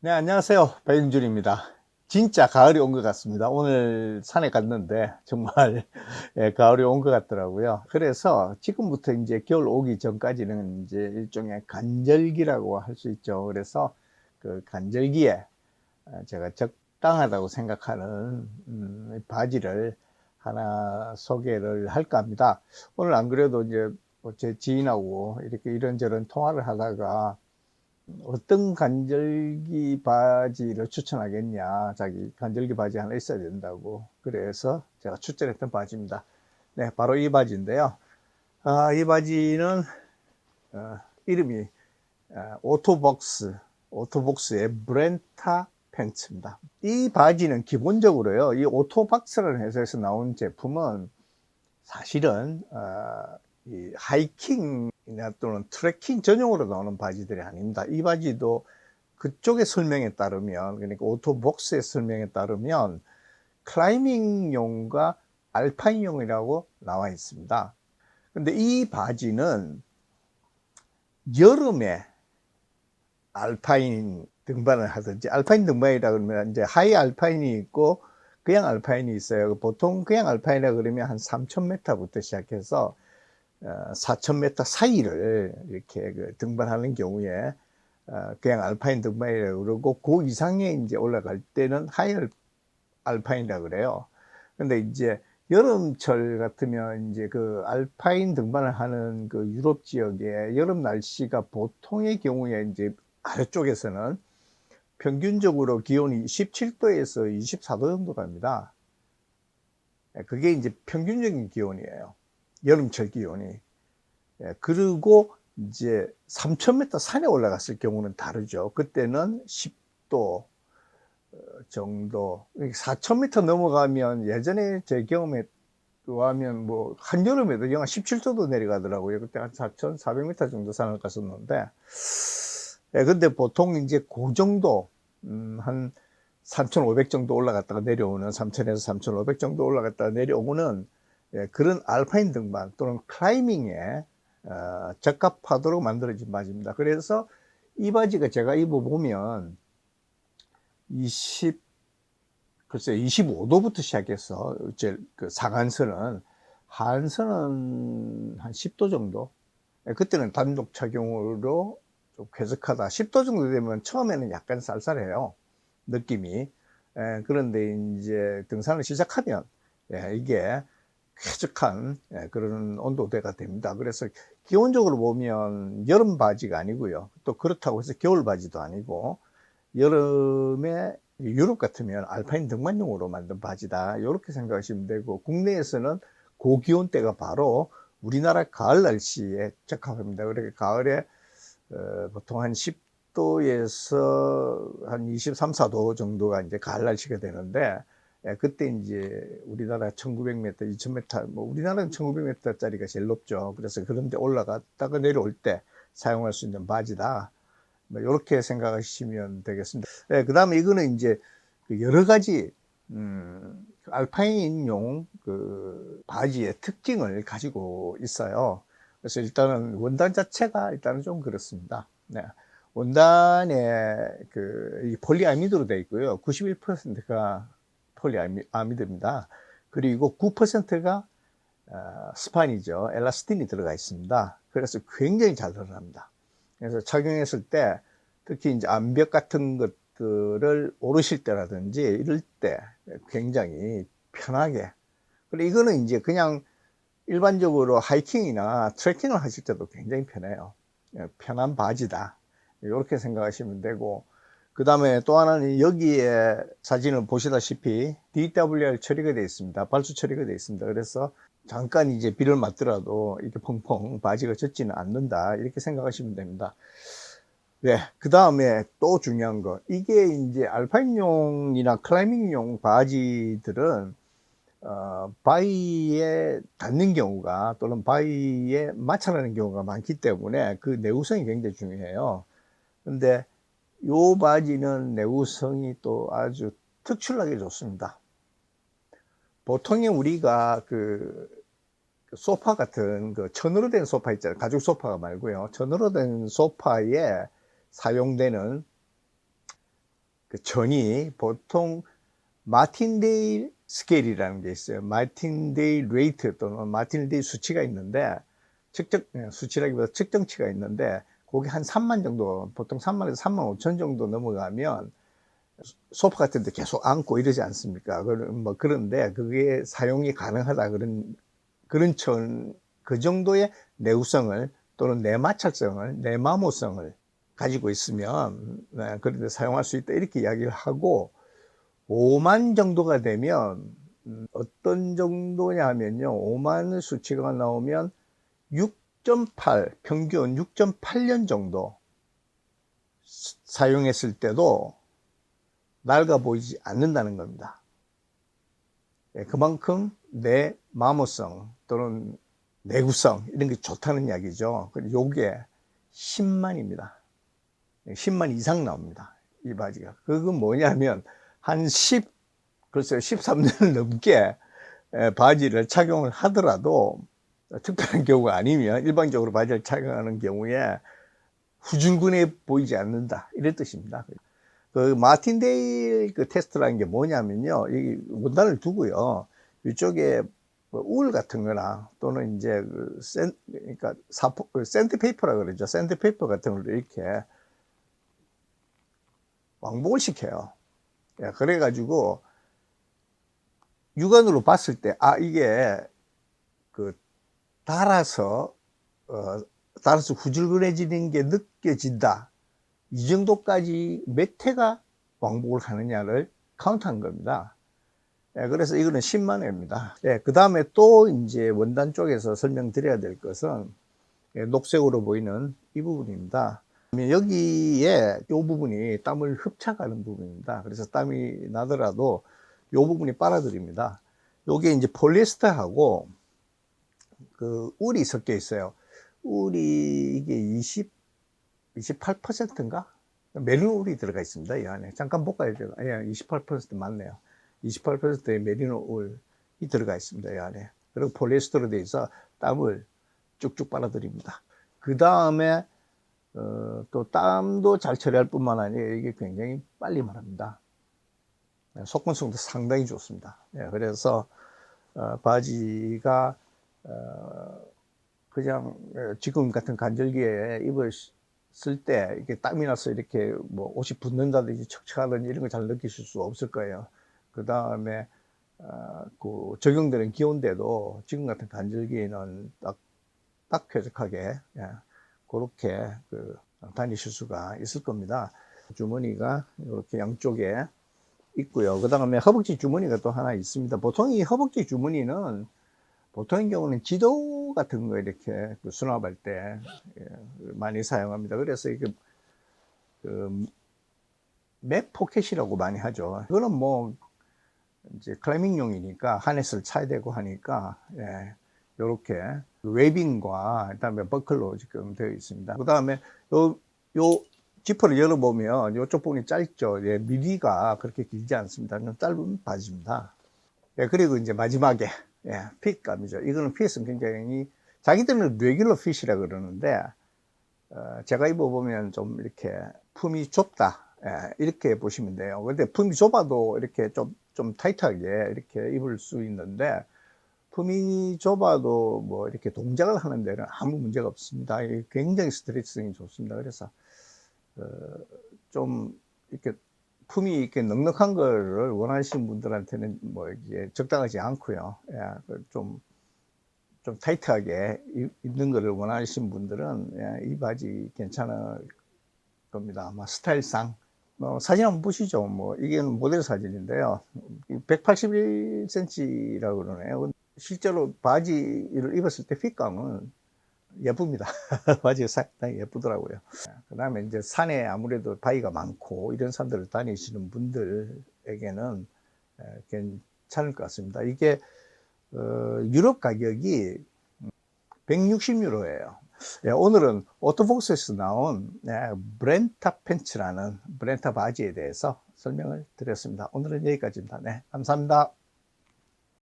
네, 안녕하세요. 배윤준입니다. 진짜 가을이 온 것 같습니다. 오늘 산에 갔는데 정말 예, 가을이 온 것 같더라고요. 그래서 지금부터 이제 겨울 오기 전까지는 이제 일종의 간절기라고 할 수 있죠. 그래서 그 간절기에 제가 적당하다고 생각하는 바지를 하나 소개를 할까 합니다. 오늘 안 그래도 이제 뭐제 지인하고 이렇게 이런저런 통화를 하다가 어떤 간절기 바지를 추천하겠냐, 자기 간절기 바지 하나 있어야 된다고 그래서 제가 추천했던 바지입니다. 네, 바로 이 바지인데요. 이 바지는 이름이 오토복스의 브렌타 팬츠입니다. 이 바지는 기본적으로요, 이 오토박스라는 회사에서 나온 제품은 사실은 이 하이킹이나 또는 트레킹 전용으로 나오는 바지들이 아닙니다. 이 바지도 그쪽의 설명에 따르면, 그러니까 오토복스의 설명에 따르면 클라이밍용과 알파인용이라고 나와 있습니다. 근데 이 바지는 여름에 알파인 등반을 하든지, 알파인 등반이라 그러면 이제 하이 알파인이 있고 그냥 알파인이 있어요. 보통 그냥 알파인이라 그러면 한 3,000m부터 시작해서 4,000m 사이를 이렇게 등반하는 경우에 그냥 알파인 등반이라고 그러고, 그 이상에 이제 올라갈 때는 하이 알파인이라고 그래요. 근데 이제 여름철 같으면 이제 그 알파인 등반을 하는 그 유럽 지역의 여름 날씨가 보통의 경우에 이제 아래쪽에서는 평균적으로 기온이 17도에서 24도 정도 갑니다. 그게 이제 평균적인 기온이에요. 여름철 기온이. 그리고 이제 3,000m 산에 올라갔을 경우는 다르죠. 그때는 10도 정도. 4,000m 넘어가면, 예전에 제 경험에 하면 뭐 한여름에도 영하 17도도 내려가더라고요. 그때 한 4,400m 정도 산을 갔었는데, 근데 보통 이제 그 정도, 한 3,500 정도 올라갔다가 내려오는, 3,000에서 3,500 정도 올라갔다가 내려오는 그런 알파인 등반 또는 클라이밍에 적합하도록 만들어진 바지입니다. 그래서 이 바지가 제가 입어보면 25도부터 시작해서 그 상한선은, 하한선은 한 10도 정도. 그때는 단독 착용으로 좀 쾌적하다. 10도 정도 되면 처음에는 약간 쌀쌀해요, 느낌이. 그런데 이제 등산을 시작하면 이게 쾌적한 그런 온도대가 됩니다. 그래서 기본적으로 보면 여름 바지가 아니고요, 또 그렇다고 해서 겨울 바지도 아니고, 여름에 유럽 같으면 알파인 등반용으로 만든 바지다, 이렇게 생각하시면 되고, 국내에서는 고기온대가 바로 우리나라 가을 날씨에 적합합니다. 그러니까 가을에 보통 한 10도에서 한 23, 4도 정도가 이제 가을 날씨가 되는데, 그때 이제 우리나라 1900m, 2000m, 뭐 우리나라는 1900m짜리가 제일 높죠. 그래서 그런데 올라갔다가 내려올 때 사용할 수 있는 바지다, 뭐 이렇게 생각하시면 되겠습니다. 그 다음에 이거는 이제 여러 가지 알파인용 그 바지의 특징을 가지고 있어요. 그래서 일단은 원단 자체가 일단은 좀 그렇습니다. 네. 원단에 이 폴리아미드로 되어 있고요. 91%가 폴리아미드입니다. 그리고 9%가 스판이죠. 엘라스틴이 들어가 있습니다. 그래서 굉장히 잘 드러납니다. 그래서 착용했을 때, 특히 이제 암벽 같은 것들을 오르실 때라든지 이럴 때 굉장히 편하게. 그리고 이거는 이제 그냥 일반적으로 하이킹이나 트레킹을 하실 때도 굉장히 편해요. 편한 바지다, 이렇게 생각하시면 되고, 그 다음에 또 하나는 여기에 사진을 보시다시피 DWR 처리가 되어 있습니다. 발수 처리가 되어 있습니다. 그래서 잠깐 이제 비를 맞더라도 이렇게 펑펑 바지가 젖지는 않는다, 이렇게 생각하시면 됩니다. 네, 그 다음에 또 중요한 거, 이게 이제 알파인용이나 클라이밍용 바지들은 바위에 닿는 경우가, 또는 바위에 마찰하는 경우가 많기 때문에 그 내구성이 굉장히 중요해요. 근데 이 바지는 내구성이 또 아주 특출나게 좋습니다. 보통에 우리가 그 소파 같은 그 천으로 된 소파 있잖아요. 가죽 소파가 말고요. 천으로 된 소파에 사용되는 그 전이 보통 마틴데일 스케일이라는 게 있어요. 마틴데일 레이트 또는 마틴데일 수치가 있는데, 수치라기보다 측정치가 있는데, 거기 한 3만 정도, 보통 3만에서 3만 5천 정도 넘어가면 소파 같은 데 계속 앉고 이러지 않습니까? 그런데 그게 사용이 가능하다. 그 정도의 내구성을 또는 내마찰성을, 내마모성을 가지고 있으면, 네, 그런데 사용할 수 있다. 이렇게 이야기를 하고, 5만 정도가 되면, 어떤 정도냐 하면요. 5만 수치가 나오면 6.8, 평균 6.8년 정도 사용했을 때도 낡아 보이지 않는다는 겁니다. 그만큼 내 마모성 또는 내구성 이런 게 좋다는 이야기죠. 요게 10만입니다. 10만 이상 나옵니다. 이 바지가. 그건 뭐냐면 한 13년을 넘게 바지를 착용을 하더라도 특별한 경우가 아니면 일반적으로 바지를 착용하는 경우에 후줄근해 보이지 않는다. 이런 뜻입니다. 그 마틴데일 그 테스트라는 게 뭐냐면요. 이 원단을 두고요. 이쪽에 울 같은 거나 또는 이제 그러니까 샌드페이퍼라 그러죠. 샌드페이퍼 같은 걸 이렇게 왕복을 시켜요. 그래가지고 육안으로 봤을 때, 이게 그 달아서 후줄근해지는 게 느껴진다. 이 정도까지 몇 회가 왕복을 하느냐를 카운트한 겁니다. 그래서 이거는 10만 회입니다. 그 다음에 또 이제 원단 쪽에서 설명드려야 될 것은 녹색으로 보이는 이 부분입니다. 여기에 이 부분이 땀을 흡착하는 부분입니다. 그래서 땀이 나더라도 이 부분이 빨아들입니다. 요게 이제 폴리에스터하고 그 울이 섞여 있어요. 울이 이게 28%인가? 메리노 울이 들어가 있습니다. 이 안에. 잠깐 볼까요? 예, 28% 맞네요. 28%의 메리노 울이 들어가 있습니다. 이 안에. 그리고 폴리에스터로 되어 있어 땀을 쭉쭉 빨아들입니다. 그 다음에 또 땀도 잘 처리할 뿐만 아니라 이게 굉장히 빨리 마릅니다. 속건성도 상당히 좋습니다. 그래서 바지가 그냥 지금 같은 간절기에 입었을 때 이렇게 땀이 나서 이렇게 뭐 옷이 붓는다든지 척척하든지 이런 거 잘 느끼실 수 없을 거예요. 그 다음에 그 적용되는 기온대도 지금 같은 간절기에는 딱 쾌적하게 그렇게 다니실 수가 있을 겁니다. 주머니가 이렇게 양쪽에 있고요. 그 다음에 허벅지 주머니가 또 하나 있습니다. 보통 이 허벅지 주머니는 보통의 경우는 지도 같은 거 이렇게 수납할 때 많이 사용합니다. 그래서 이게 맵 포켓이라고 많이 하죠. 이거는 뭐 이제 클라이밍용이니까 하네스를 차야 되고 하니까 이렇게 웨빙과 그다음에 버클로 지금 되어 있습니다. 그 다음에 요 지퍼를 열어보면 이쪽 부분이 짧죠. 미디가 그렇게 길지 않습니다. 짧은 바지입니다. 그리고 이제 마지막에 핏감이죠. 이거는 핏은 굉장히 자기들은 레귤러 핏이라 그러는데 제가 입어보면 좀 이렇게 품이 좁다 이렇게 보시면 돼요. 근데 품이 좁아도 이렇게 좀 타이트하게 이렇게 입을 수 있는데 품이 좁아도 뭐 이렇게 동작을 하는 데는 아무 문제가 없습니다. 굉장히 스트레칭이 좋습니다. 그래서 좀 이렇게 품이 이렇게 넉넉한 거를 원하시는 분들한테는 뭐 이게 적당하지 않고요. 좀 타이트하게 입는 거를 원하시는 분들은 이 바지 괜찮을 겁니다. 아마 스타일상. 사진 한번 보시죠. 뭐 이게 모델 사진인데요. 181cm라고 그러네요. 실제로 바지를 입었을 때 핏감은 예쁩니다. 바지가 상당히 예쁘더라고요. 그 다음에 이제 산에 아무래도 바위가 많고 이런 산들을 다니시는 분들에게는 괜찮을 것 같습니다. 이게 유럽 가격이 160유로예요. 오늘은 오토복스에서 나온 브렌타 팬츠라는 브렌타 바지에 대해서 설명을 드렸습니다. 오늘은 여기까지입니다. 네, 감사합니다.